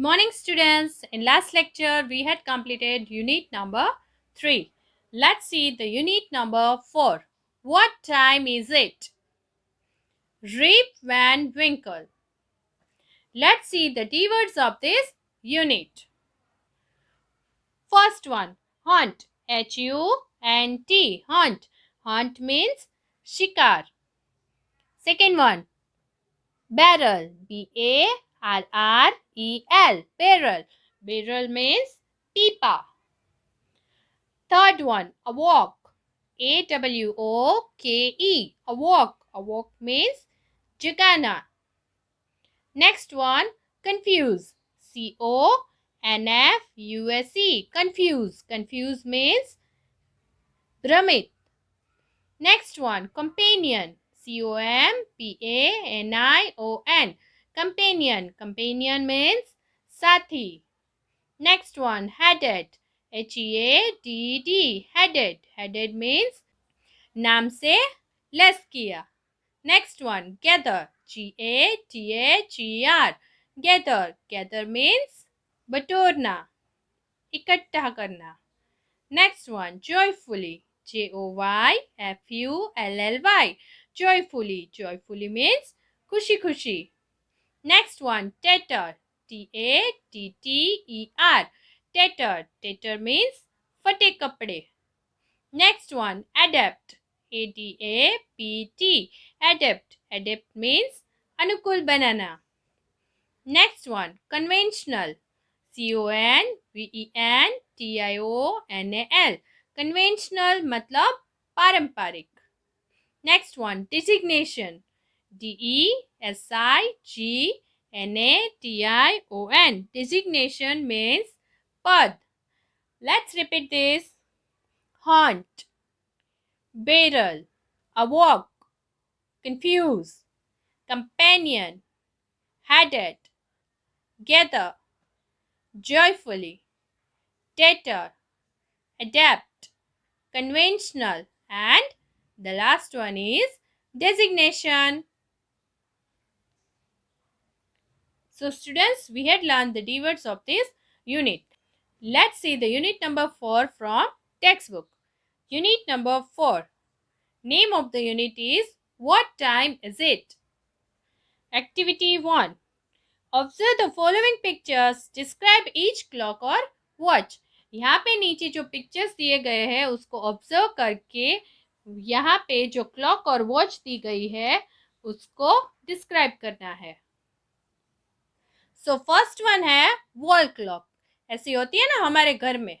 morning, students. In last lecture, we had completed unit number 3. Let's see the unit number 4. What time is it? Rip Van Winkle. Let's see the keywords of this unit. First one, hunt. H-U-N-T. Hunt. Hunt means shikar. Second one, barrel. B-A-R-R-E-L. Barrel. Barrel means pipa. Third one, a walk. A-W-O-K-E. A walk. A walk means jagana. Next one, confuse. C-O-N-F-U-S-E. Confuse. Confuse means bhramit. Next one, companion. C-O-M-P-A-N-I-O-N. Companion. Companion means sathi. Next one, headed. H-E-A-D-D. Headed. Headed means नाम से less किया. Next one, gather. G-A-T-H-E-R. Gather. Gather means बटोरना, इकट्ठा करना. Next one, joyfully. J-O-Y-F-U-L-L-Y. Joyfully. Joyfully means खुशी खुशी. Next one, tatter. T-A-T-T-E-R. Tatter. Tatter means फटे कपड़े. Next one, adapt. A-D-A-P-T. Adapt. Adapt means अनुकूल बनाना. Next one, conventional. C-O-N-V-E-N-T-I-O-N-A-L. Conventional मतलब पारंपरिक. Next one, designation. D-E-S-I-G-N-A-T-I-O-N. Designation means पद. Let's repeat this. Haunt, barrel, a walk, confuse, companion, headed, gather, joyfully, tatter, adapt, conventional, and the last one is designation. So students, we had learned the keywords of this unit. Let's see the unit number 4 from textbook. Unit number 4. Name of the unit is What time is it? Activity 1. Observe the following pictures. Describe each clock or watch. यहाँ पे नीचे जो pictures दिए गए हैं उसको observe करके यहाँ पे जो क्लॉक और वॉच दी गई है उसको डिस्क्राइब करना है. सो फर्स्ट वन है वॉल क्लॉक. ऐसी होती है ना हमारे घर में,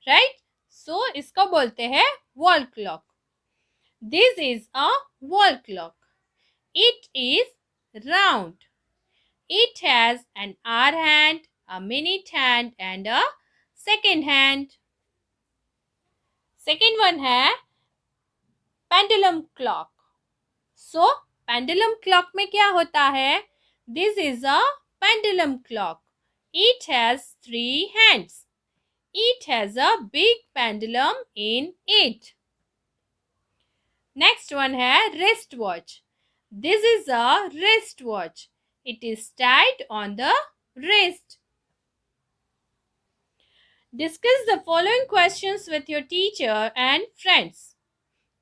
राइट? सो इसको बोलते हैं wall clock. This is a wall clock. It is round. It has an hour hand, a minute hand and a second hand. Second one है pendulum clock. So pendulum clock में क्या होता है? This is a pendulum clock. It has 3 hands. It has a big pendulum in it. Next one है wristwatch. This is a wristwatch. It is tied on the wrist. Discuss the following questions with your teacher and friends.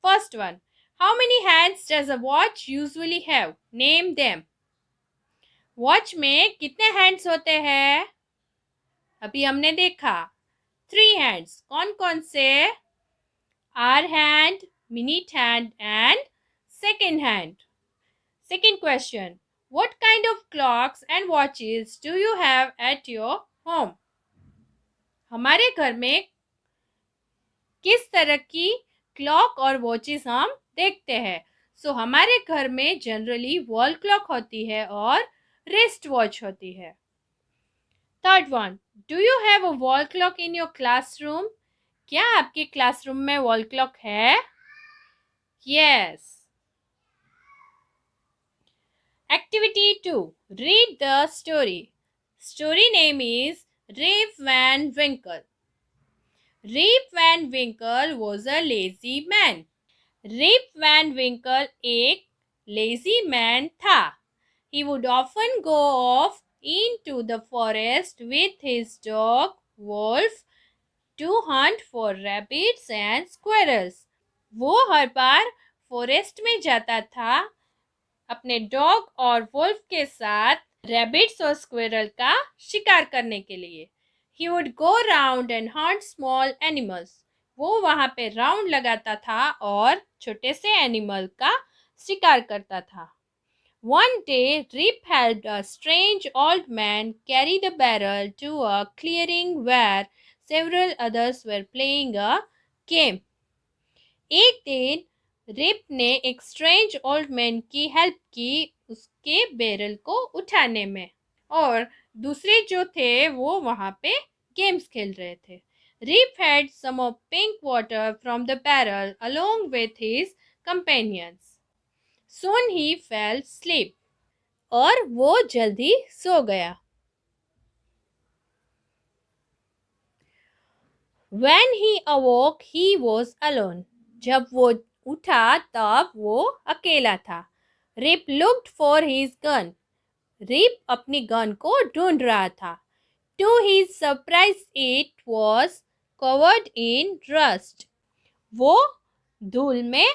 First one, how many hands does a watch usually have? Name them. Watch में कितने hands होते हैं? अभी हमने देखा 3 hands. कौन कौन से? hour hand, minute hand and second hand. Second question, what kind of clocks and watches do you have at your home? हमारे घर में किस तरह की क्लॉक और वॉचेस हम देखते हैं? सो हमारे घर में जनरली वॉल क्लॉक होती है और रिस्ट वॉच होती है. Third one, do you have a wall clock in your classroom? क्या आपके क्लासरूम में वॉल क्लॉक है? Yes. Activity 2. Read the story. Story name is Rip Van Winkle. Rip Van Winkle was a lazy man. Rip Van Winkle एक lazy man था. He would often go off into the forest with his dog Wolf to hunt for rabbits and squirrels. वो हर बार forest में जाता था अपने dog और wolf के साथ रैबिट्स और स्क्विरल का शिकार करने के लिए. He would go round and hunt small animals. वो वहां पे राउंड लगाता था और छोटे से एनिमल का शिकार करता था. One day, Rip helped a strange old man carry the barrel to a clearing where several others were playing a game. एक दिन रिप ने एक स्ट्रेंज ओल्ड मैन की हेल्प की उसके बैरल को उठाने में, और दूसरे जो थे वो वहां पे गेम्स खेल रहे थे. Rip had some of pink water from the barrel along with his companions. Soon he fell asleep. और वो जल्दी सो गया. When he awoke, he was alone. जब वो उठा तब वो अकेला था. Rip looked for his gun. Rip अपनी गन को ढूंढ रहा था. To his surprise, it was covered in rust. वो धूल में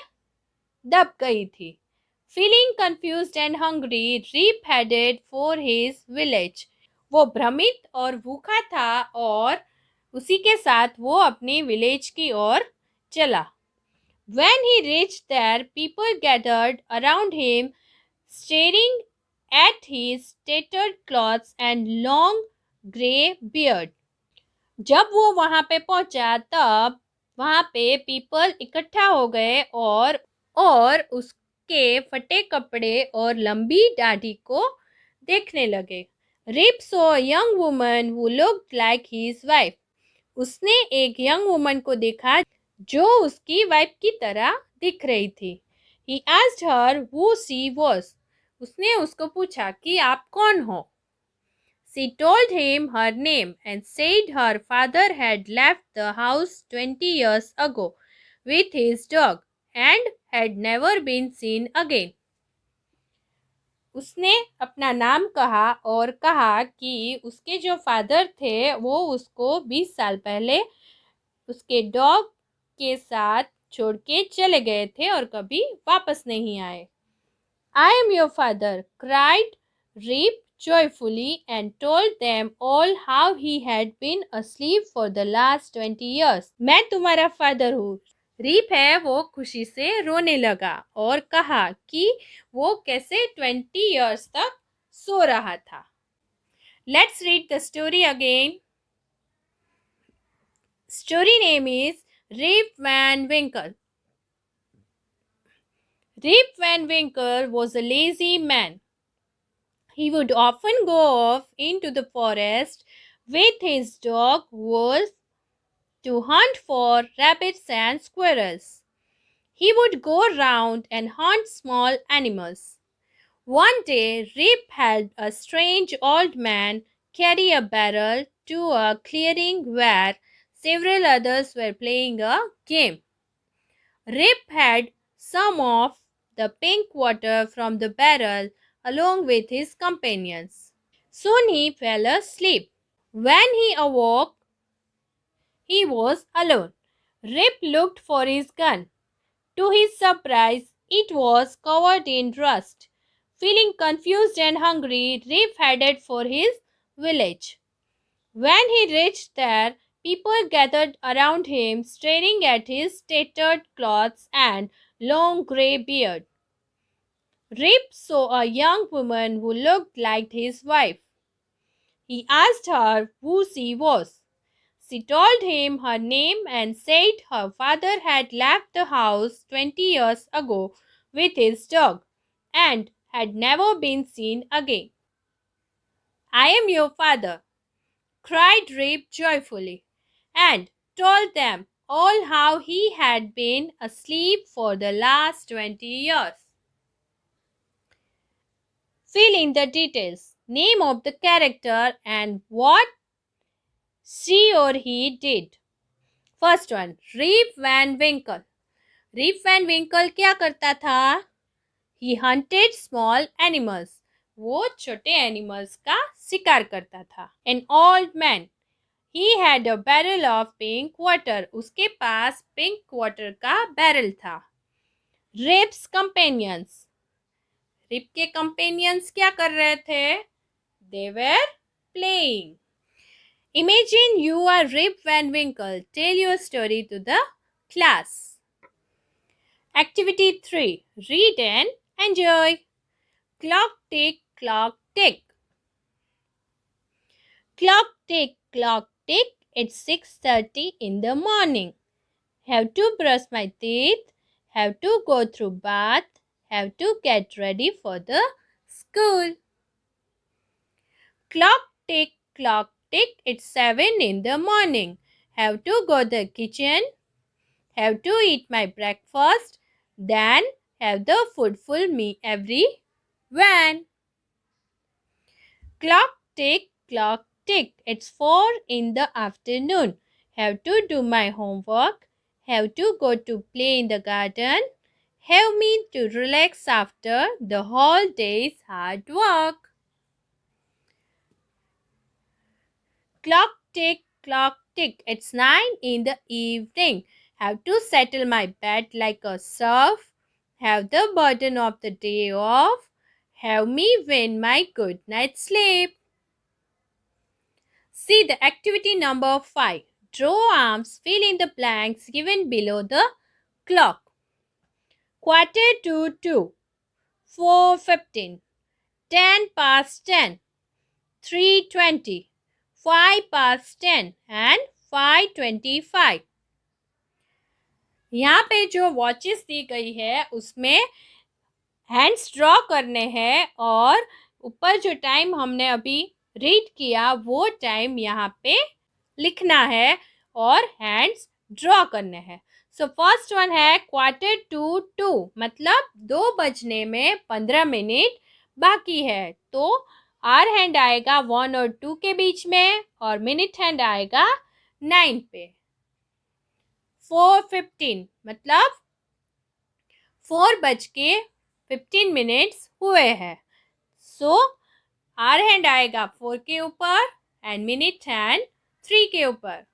दब गई थी. Feeling confused and hungry, Rip headed for his village. वो भ्रमित और भूखा था और उसी के साथ वो अपनी विलेज की ओर चला. When he reached there, people gathered around him, staring at his tattered clothes and long grey beard. जब वो वहां पे पहुंचा तब वहां पे पीपल इकट्ठा हो गए और उसके फटे कपड़े और लंबी दाढ़ी को देखने लगे. Rip saw a young woman who looked like his wife. उसने एक यंग वुमन को देखा जो उसकी वाइफ की तरह दिख रही थी. He asked her who she was. उसने उसको पूछा कि आप कौन हो. She told him her name and said her father had left the house 20 years ago with his dog and had never been seen again. उसने अपना नाम कहा और कहा कि उसके जो फादर थे वो उसको 20 साल पहले उसके डॉग के साथ छोड़ के चले गए थे और कभी वापस नहीं आए. I am your father, cried Rip joyfully and told them all how he had been asleep for the last 20 years. मैं तुम्हारा फादर हूँ. रीप है वो खुशी से रोने लगा और कहा कि वो कैसे 20 years तक सो रहा था. Let's read the story again. Story name is Rip Van Winkle. Rip Van Winkle was a lazy man. He would often go off into the forest with his dog Wolf to hunt for rabbits and squirrels. He would go round and hunt small animals. One day, Rip helped a strange old man carry a barrel to a clearing where several others were playing a game. Rip had some of the pink water from the barrel along with his companions. Soon he fell asleep. When he awoke, he was alone. Rip looked for his gun. To his surprise, it was covered in rust. Feeling confused and hungry, Rip headed for his village. When he reached there, people gathered around him, staring at his tattered clothes and long grey beard. Rip saw a young woman who looked like his wife. He asked her who she was. She told him her name and said her father had left the house 20 years ago with his dog and had never been seen again. I am your father, cried Rip joyfully, and told them all how he had been asleep for the last 20 years. Fill in the details, name of the character and what she or he did. First one, Rip Van Winkle. Rip Van Winkle क्या करता था? He hunted small animals. वो छोटे animals का शिकार करता था. An old man. He had a barrel of pink water. उसके पास पिंक वाटर का बैरल था. Rip's companions. रिप के कंपेनियंस क्या कर रहे थे? They were playing. Imagine you are Rip Van Winkle. Tell your story to the class. Activity 3. Read and enjoy. Clock tick, clock tick. Clock tick, clock tick. It's 6:30 in the morning. Have to brush my teeth. Have to go through bath. Have to get ready for the school. Clock tick, clock tick. It's 7 in the morning. Have to go to the kitchen. Have to eat my breakfast. Then have the food full me every van. Clock tick, clock tick. It's 4 in the afternoon. Have to do my homework. Have to go to play in the garden. Have me to relax after the whole day's hard work. Clock tick, clock tick. It's 9 in the evening. Have to settle my bed like a serf. Have the burden of the day off. Have me win my good night's sleep. See the activity number 5. Draw arms, fill in the blanks given below the clock. 1:45, 4:15, 10 past 10, 3:20, 5 past 10 and 5:25. यहाँ पे जो watches दी गई है उसमें hands draw करने हैं और ऊपर जो टाइम हमने अभी रीड किया वो टाइम यहाँ पे लिखना है और हैंड्स ड्रॉ करने हैं. सो फर्स्ट वन है 1:45, मतलब 2:15 बाकी है. तो आर हैंड आएगा 1 और 2 के बीच में और मिनट हैंड आएगा 9 पे. 4:15 मतलब 4:15 हुए हैं. सो आर हैंड आएगा 4 के ऊपर एंड मिनट हैंड 3 के ऊपर.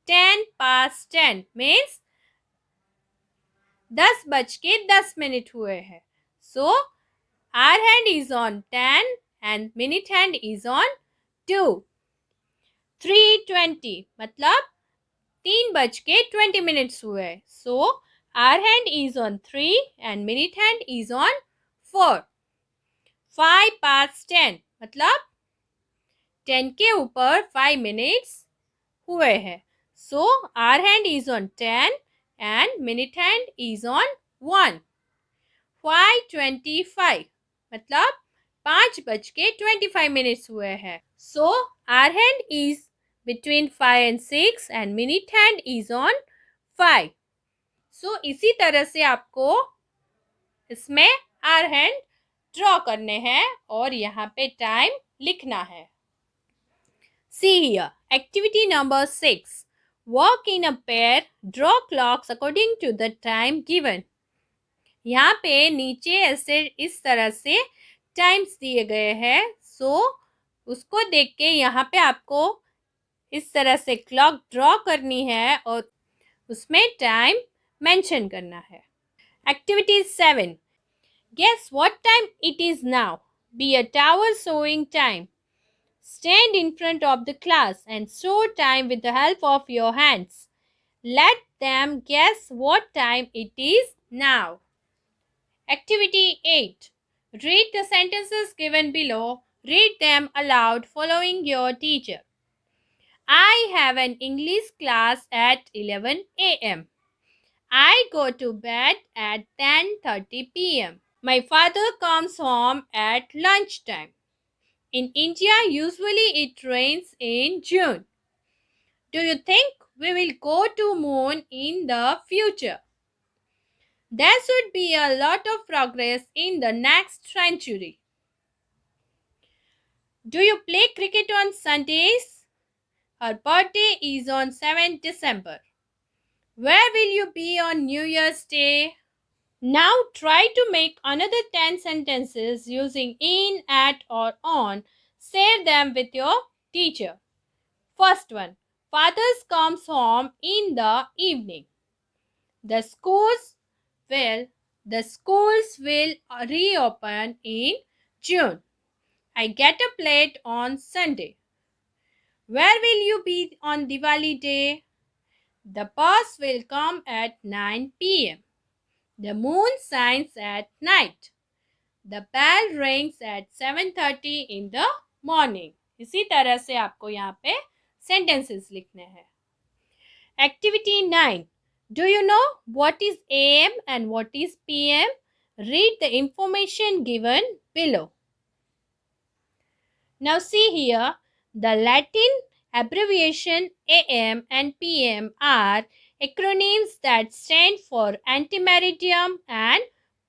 10 past 10 मीन्स 10:10 हुए हैं. So hour hand is on 10 and minute hand is on 2. 3:20 मतलब 3:20 हुए. So hour hand is on 3 and minute hand is on 4. 5 past 10 मतलब 10 के ऊपर 5 मिनट्स हुए हैं. So hour hand is on 10 and minute hand is on 1. 5:25 मतलब 5:25 हुए हैं. So hour hand is between 5 and 6 and minute hand is on 5. सो इसी तरह से आपको इसमें आर हैंड ड्रॉ करने हैं और यहाँ पे टाइम लिखना है. See here, activity number 6. Walk in a pair, draw clocks according to the time given. यहाँ पे नीचे ऐसे इस तरह से टाइम्स दिए गए हैं. सो उसको देख के यहाँ पे आपको इस तरह से क्लॉक ड्रॉ करनी है और उसमें टाइम मेंशन करना है. Activity 7. Guess what time it is now. Be a tower showing time. Stand in front of the class and show time with the help of your hands. Let them guess what time it is now. Activity 8. Read the sentences given below. Read them aloud following your teacher. I have an English class at 11 a.m. I go to bed at 10:30 p.m. My father comes home at lunchtime. In India, usually it rains in June. Do you think we will go to moon in the future? There should be a lot of progress in the next century. Do you play cricket on Sundays? Her birthday is on 7th December. Where will you be on New Year's Day? Now try to make another 10 sentences using in, at, or on. Share them with your teacher. First one. Father comes home in the evening. The schools will the schools will reopen in June. I get a plate on Sunday. Where will you be on Diwali day? The bus will come at 9 p.m. The moon shines at night. The bell rings at 7:30 in the morning. इसी तरह से आपको यहाँ पे sentences लिखने हैं. Activity 9. Do you know what is AM and what is PM? Read the information given below. Now see here, the Latin abbreviation AM and PM are acronyms that stand for antimeridiem and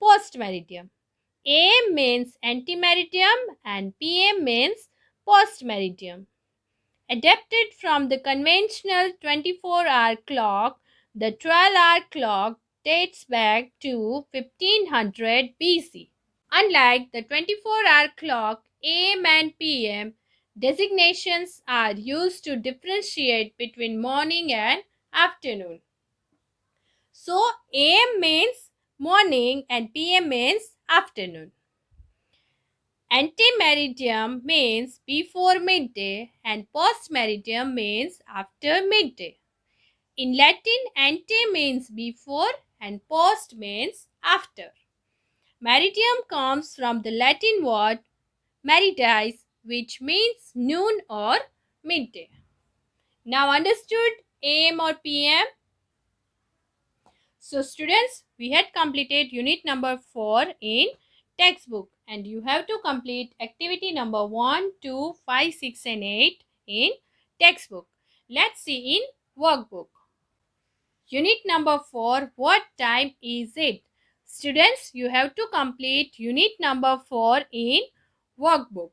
postmeridiem. AM means antimeridiem and PM means postmeridiem. Adapted from the conventional 24-hour clock, the 12-hour clock dates back to 1500 BC. Unlike the 24-hour clock, AM and PM designations are used to differentiate between morning and afternoon. So, AM means morning and PM means afternoon. Antemeridiem means before midday and postmeridiem means after midday. In Latin, ante means before and post means after. Meridium comes from the Latin word meridis, which means noon or midday. Now understood AM or PM? So students, we had completed unit number 4 in textbook and you have to complete activity number 1, 2, 5, 6 and 8 in textbook. Let's see in workbook. Unit number 4, what time is it? Students, you have to complete unit number 4 in workbook.